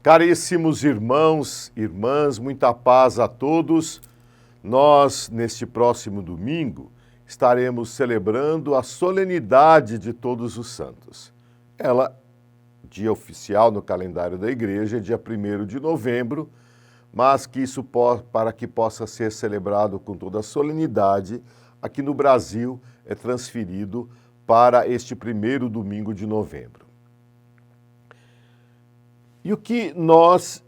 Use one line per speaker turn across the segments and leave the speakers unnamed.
Caríssimos irmãos, irmãs, muita paz a todos. Nós, neste próximo domingo, estaremos celebrando a solenidade de Todos os Santos. Ela, dia oficial no calendário da igreja, é dia 1º de novembro, mas que isso para que possa ser celebrado com toda a solenidade, aqui no Brasil é transferido para este 1º domingo de novembro. E o que nós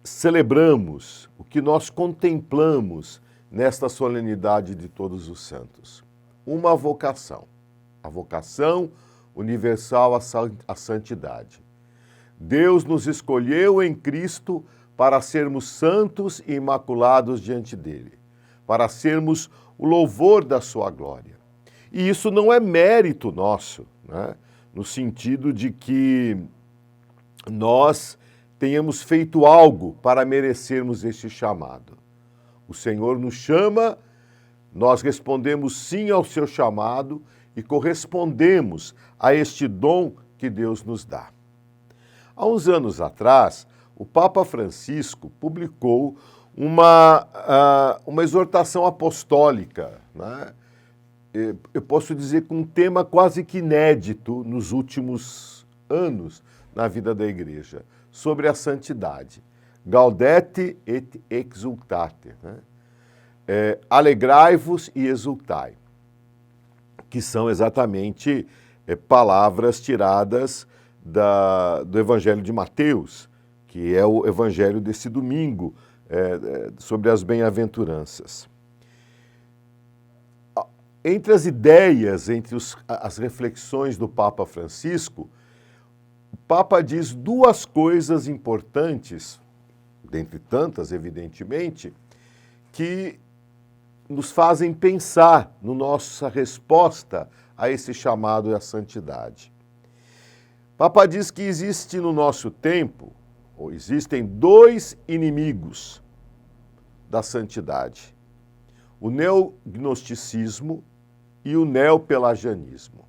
celebramos, o que nós contemplamos nesta solenidade de Todos os Santos? Uma vocação, a vocação universal à santidade. Deus nos escolheu em Cristo para sermos santos e imaculados diante dele, para sermos o louvor da sua glória. E isso não é mérito nosso, né? No sentido de que nós tenhamos feito algo para merecermos este chamado. O Senhor nos chama, nós respondemos sim ao seu chamado e correspondemos a este dom que Deus nos dá. Há uns anos atrás, o Papa Francisco publicou uma exortação apostólica, né? Eu posso dizer com um tema quase que inédito nos últimos anos na vida da igreja, sobre a santidade. Gaudete et exultate, né? Alegrai-vos e exultai, que são exatamente palavras tiradas do Evangelho de Mateus, que é o Evangelho desse domingo, sobre as bem-aventuranças. Entre as ideias, entre as reflexões do Papa Francisco, o Papa diz duas coisas importantes, dentre tantas, evidentemente, que nos fazem pensar na nossa resposta a esse chamado à santidade. O Papa diz que existe no nosso tempo, ou existem dois inimigos da santidade: o neognosticismo e o neopelagianismo.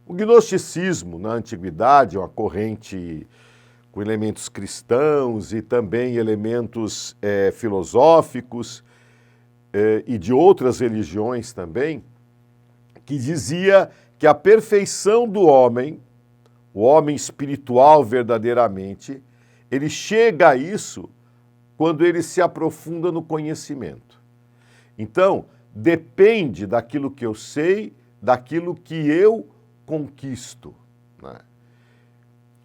O gnosticismo, na antiguidade, é uma corrente com elementos cristãos e também elementos filosóficos e de outras religiões também, que dizia que a perfeição do homem, o homem espiritual verdadeiramente, ele chega a isso quando ele se aprofunda no conhecimento. Então, depende daquilo que eu sei, daquilo que eu conquisto, né?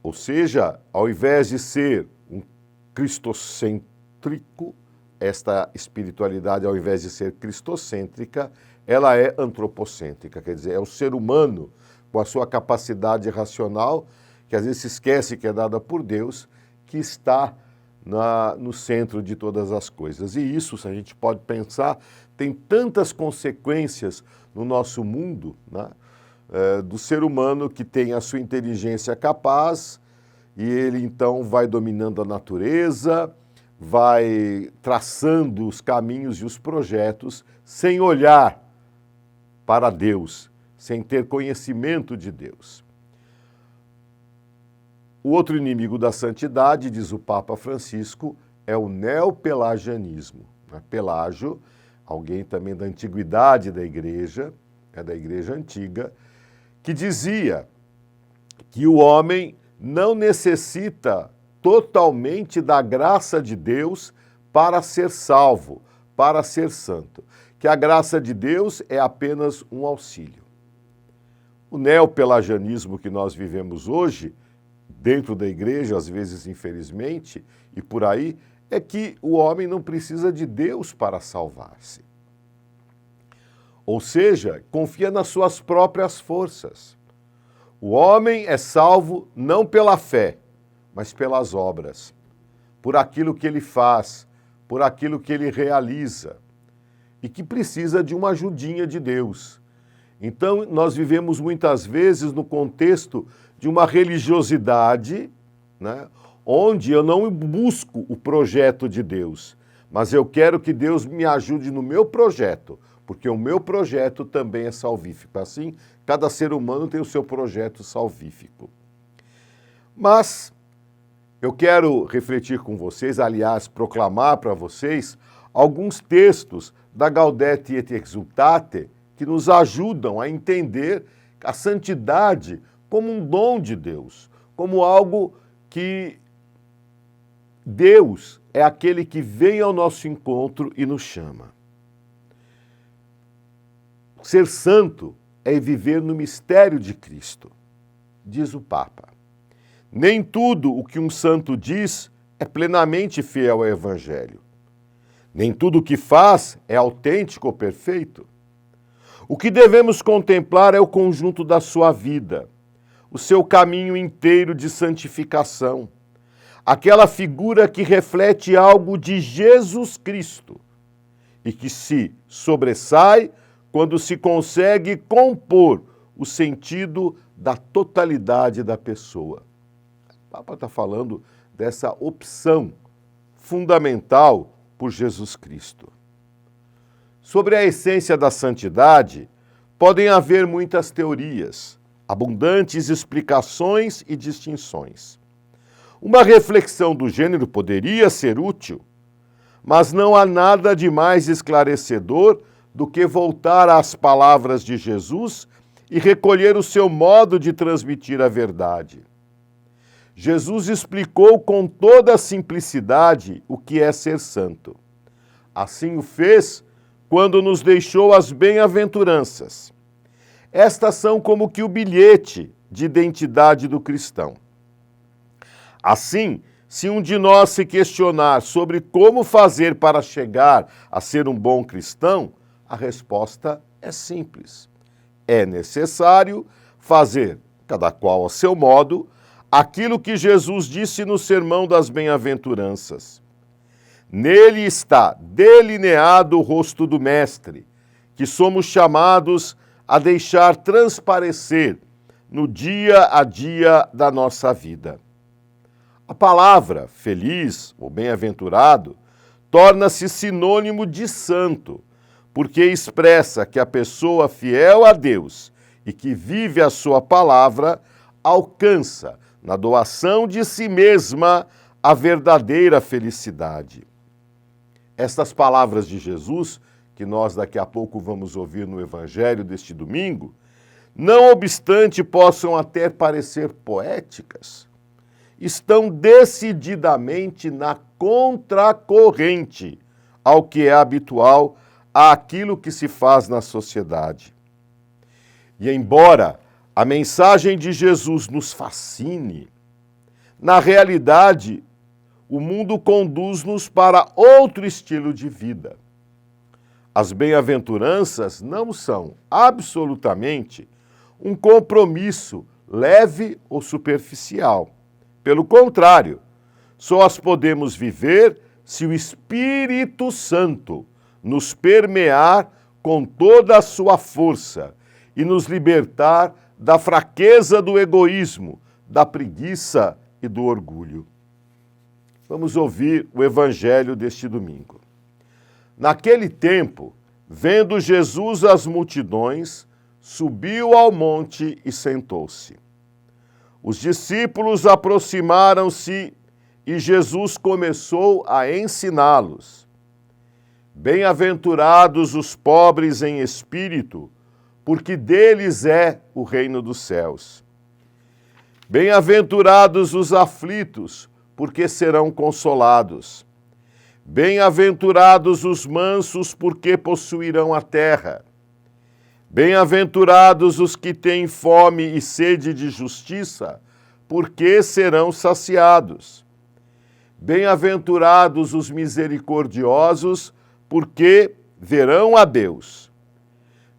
Ou seja, ao invés de ser um cristocêntrico, esta espiritualidade, ao invés de ser cristocêntrica, ela é antropocêntrica, quer dizer, é o ser humano com a sua capacidade racional, que às vezes se esquece que é dada por Deus, que está no centro de todas as coisas. E isso, se a gente pode pensar, tem tantas consequências no nosso mundo, né? Do ser humano que tem a sua inteligência capaz e ele então vai dominando a natureza, vai traçando os caminhos e os projetos sem olhar para Deus, sem ter conhecimento de Deus. O outro inimigo da santidade, diz o Papa Francisco, é o neopelagianismo. Pelágio, alguém também da antiguidade da igreja antiga, que dizia que o homem não necessita totalmente da graça de Deus para ser salvo, para ser santo, que a graça de Deus é apenas um auxílio. O neopelagianismo que nós vivemos hoje, dentro da igreja, às vezes infelizmente, e por aí, é que o homem não precisa de Deus para salvar-se. Ou seja, confia nas suas próprias forças. O homem é salvo não pela fé, mas pelas obras, por aquilo que ele faz, por aquilo que ele realiza, e que precisa de uma ajudinha de Deus. Então, nós vivemos muitas vezes no contexto de uma religiosidade, né, onde eu não busco o projeto de Deus, mas eu quero que Deus me ajude no meu projeto, porque o meu projeto também é salvífico. Assim, cada ser humano tem o seu projeto salvífico. Mas Eu quero refletir com vocês, aliás, proclamar para vocês alguns textos da Gaudete et Exsultate que nos ajudam a entender a santidade como um dom de Deus, como algo que Deus é aquele que vem ao nosso encontro e nos chama. Ser santo é viver no mistério de Cristo, diz o Papa. Nem tudo o que um santo diz é plenamente fiel ao Evangelho. Nem tudo o que faz é autêntico ou perfeito. O que devemos contemplar é o conjunto da sua vida, o seu caminho inteiro de santificação, aquela figura que reflete algo de Jesus Cristo e que se sobressai quando se consegue compor o sentido da totalidade da pessoa. O Papa está falando dessa opção fundamental por Jesus Cristo. Sobre a essência da santidade, podem haver muitas teorias, abundantes explicações e distinções. Uma reflexão do gênero poderia ser útil, mas não há nada de mais esclarecedor do que voltar às palavras de Jesus e recolher o seu modo de transmitir a verdade. Jesus explicou com toda a simplicidade o que é ser santo. Assim o fez quando nos deixou as bem-aventuranças. Estas são como que o bilhete de identidade do cristão. Assim, se um de nós se questionar sobre como fazer para chegar a ser um bom cristão, a resposta é simples. É necessário fazer, cada qual a seu modo, aquilo que Jesus disse no Sermão das Bem-aventuranças. Nele está delineado o rosto do Mestre, que somos chamados a deixar transparecer no dia a dia da nossa vida. A palavra feliz ou bem-aventurado torna-se sinônimo de santo, porque expressa que a pessoa fiel a Deus e que vive a sua palavra alcança, na doação de si mesma, a verdadeira felicidade. Estas palavras de Jesus, que nós daqui a pouco vamos ouvir no Evangelho deste domingo, não obstante possam até parecer poéticas, estão decididamente na contracorrente ao que é habitual, àquilo que se faz na sociedade. E embora a mensagem de Jesus nos fascine, na realidade, o mundo conduz-nos para outro estilo de vida. As bem-aventuranças não são absolutamente um compromisso leve ou superficial. Pelo contrário, só as podemos viver se o Espírito Santo nos permear com toda a sua força e nos libertar da fraqueza do egoísmo, da preguiça e do orgulho. Vamos ouvir o Evangelho deste domingo. Naquele tempo, vendo Jesus as multidões, subiu ao monte e sentou-se. Os discípulos aproximaram-se e Jesus começou a ensiná-los. Bem-aventurados os pobres em espírito, porque deles é o reino dos céus. Bem-aventurados os aflitos, porque serão consolados. Bem-aventurados os mansos, porque possuirão a terra. Bem-aventurados os que têm fome e sede de justiça, porque serão saciados. Bem-aventurados os misericordiosos, porque verão a Deus.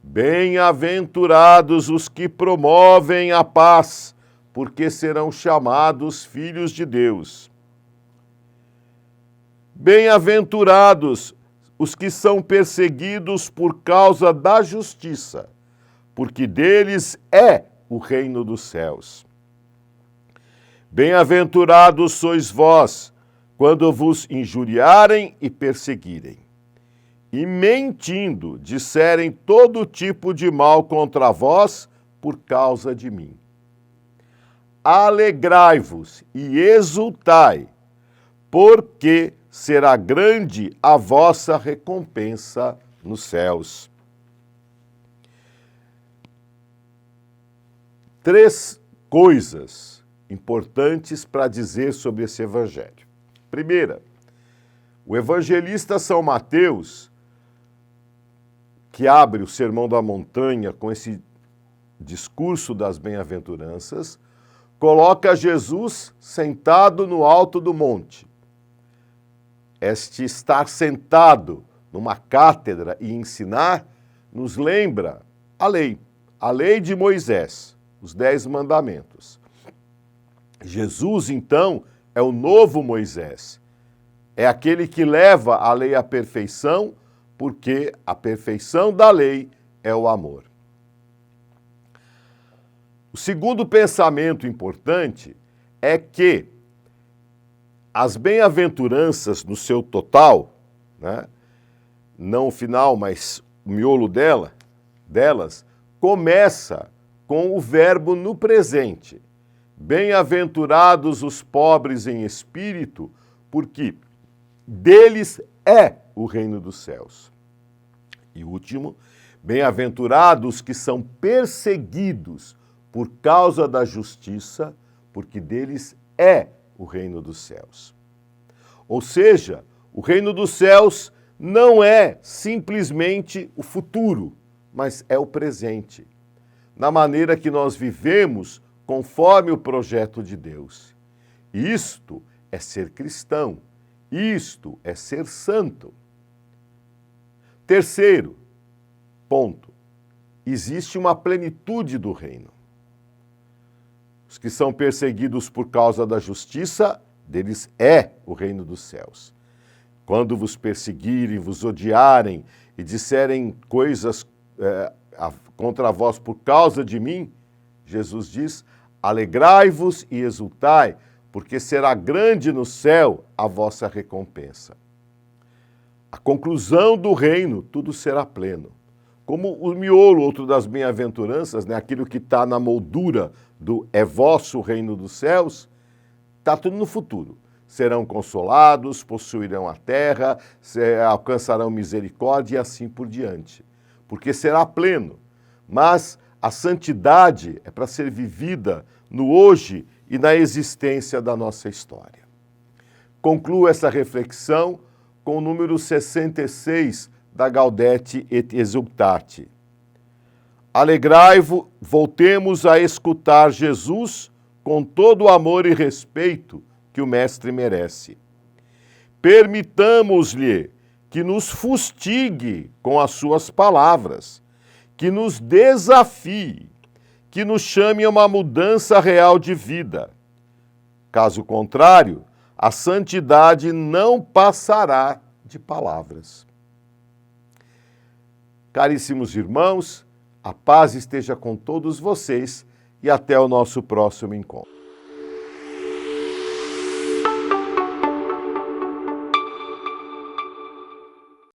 Bem-aventurados os que promovem a paz, porque serão chamados filhos de Deus. Bem-aventurados os que são perseguidos por causa da justiça, porque deles é o reino dos céus. Bem-aventurados sois vós, quando vos injuriarem e perseguirem, e mentindo disserem todo tipo de mal contra vós por causa de mim. alegrai-vos e exultai, porque será grande a vossa recompensa nos céus. 3 coisas importantes para dizer sobre esse evangelho. Primeira, o evangelista São Mateus, que abre o Sermão da Montanha com esse discurso das bem-aventuranças, coloca Jesus sentado no alto do monte. Este estar sentado numa cátedra e ensinar nos lembra a lei de Moisés, os 10 mandamentos. Jesus, então, é o novo Moisés. É aquele que leva a lei à perfeição, porque a perfeição da lei é o amor. O segundo pensamento importante é que as bem-aventuranças no seu total, né, não o final, mas o miolo delas, começa com o verbo no presente. Bem-aventurados os pobres em espírito, porque deles é o reino dos céus. E último, bem-aventurados que são perseguidos por causa da justiça, porque deles é o reino dos céus. Ou seja, o reino dos céus não é simplesmente o futuro, mas é o presente, na maneira que nós vivemos conforme o projeto de Deus. Isto é ser cristão, isto é ser santo. Terceiro ponto, existe uma plenitude do reino. Os que são perseguidos por causa da justiça, deles é o reino dos céus. Quando vos perseguirem, vos odiarem e disserem coisas contra vós por causa de mim, Jesus diz, alegrai-vos e exultai, porque será grande no céu a vossa recompensa. A conclusão do reino, tudo será pleno. Como o miolo, outro das bem-aventuranças, né, aquilo que está na moldura do é vosso reino dos céus, está tudo no futuro. Serão consolados, possuirão a terra, alcançarão misericórdia e assim por diante. Porque será pleno. Mas a santidade é para ser vivida no hoje e na existência da nossa história. Concluo essa reflexão com o número 66 da Gaudete et Exsultate. Alegrai-vos, voltemos a escutar Jesus com todo o amor e respeito que o Mestre merece. Permitamos-lhe que nos fustigue com as suas palavras, que nos desafie, que nos chame a uma mudança real de vida. Caso contrário, a santidade não passará de palavras. Caríssimos irmãos, a paz esteja com todos vocês e até o nosso próximo encontro.